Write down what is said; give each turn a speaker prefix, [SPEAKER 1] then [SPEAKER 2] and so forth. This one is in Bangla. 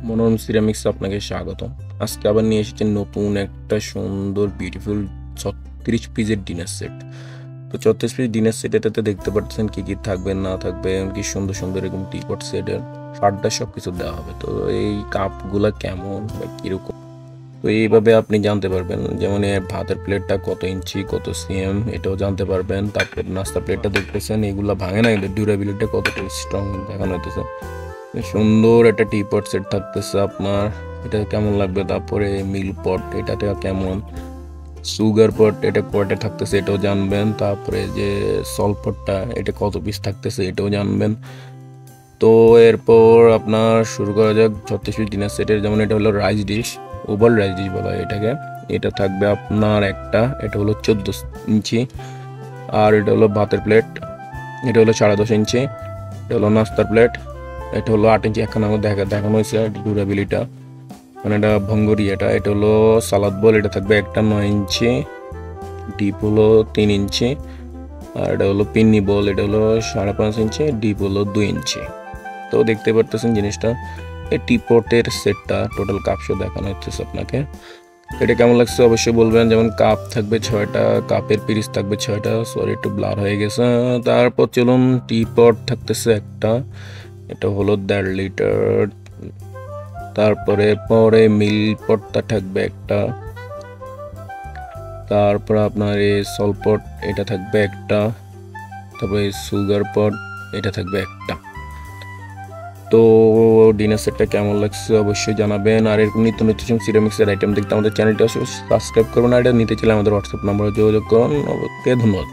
[SPEAKER 1] মনোরম সিরামিক্স আপনাকে স্বাগতম। আজকে আবার নিয়ে এসেছি নতুন একটা সুন্দর বিউটিফুল 36 পিসের ডিনার সেট। তো 36 পিস ডিনার সেট, এটাতে দেখতে পাচ্ছেন কি কি থাকবে না থাকবে, কি সুন্দর সুন্দর এরকম টিপট সেটের ফার্ডা সব কিছু দেওয়া হবে। তো এই কাপগুলা কেমন বা কিরকম, তো এইভাবে আপনি জানতে পারবেন। যেমন এর ভাতের প্লেটটা কত ইঞ্চি, কত সিএম, এটাও জানতে পারবেন। তারপর নাস্তা প্লেটটা দেখতেছেন, এগুলা ভাঙে না, কিন্তু ডিউরেবিলিটি কতটা স্ট্রং দেখানো হইতেছে। সুন্দর একটা টিপট সেট থাকতেছে আপনার, এটা কেমন লাগবে। তারপরে মিল পট, এটাতে কেমন, সুগার পট এটা কয়টা থাকতেছে এটাও জানবেন। তারপরে যে সল্ট পটটা, এটা কত পিস থাকতেছে এটাও জানবেন। তো এরপর আপনার শুরু করা যাক 36 পিস ডিনার সেটের। যেমন এটা হলো rice dish, oval rice dish বলা হয় এটাকে। এটা থাকবে আপনার একটা, এটা হলো 14 ইঞ্চি। আর এটা হলো ভাতের প্লেট, এটা হলো 10.5 ইঞ্চি। এটা হলো নাস্তার প্লেট, এটা হলো 8 ইঞ্চি। এখন আমার দেখানো হয়েছে ডিউরেবিলিটা, মানে এটা ভঙ্গরি। এটা হলো সালাদ বল, এটা থাকবে একটা 9 ইঞ্চি। ডিপ হলো 3 ইঞ্চি। আর এটা হলো পিন্নি বল, এটা হলো 5.5 ইঞ্চি। ডিপ হলো 2 ইঞ্চি। তো দেখতে পারতেছেন জিনিসটা, এই টিপটের সেটটা টোটাল কাপশো দেখানো হচ্ছে আপনাকে। এটা কেমন লাগছে অবশ্যই বলবেন। যেমন কাপ থাকবে 6টা, কাপের পিরিচ থাকবে 6টা। সরি, একটু ব্লার হয়ে গেছে। তারপর চলুন, টিপট থাকতেছে একটা, এটা হলো 1.5 লিটার। তারপরে মিল পটটা থাকবে একটা। তারপর আপনার এই সল্ট পট, এটা থাকবে একটা। তারপরে সুগার পট, এটা থাকবে একটা। তো ডিনার সেটটা কেমন লাগছে অবশ্যই জানাবেন। আর এরকম নিত্য নতুন সিরামিক্সের আইটেম দেখতে আমাদের চ্যানেলটা সাবস্ক্রাইব করুন। আর এটা নিতে চাইলে আমাদের হোয়াটসঅ্যাপ নম্বরে যোগাযোগ করুন। ওকে, ধন্যবাদ।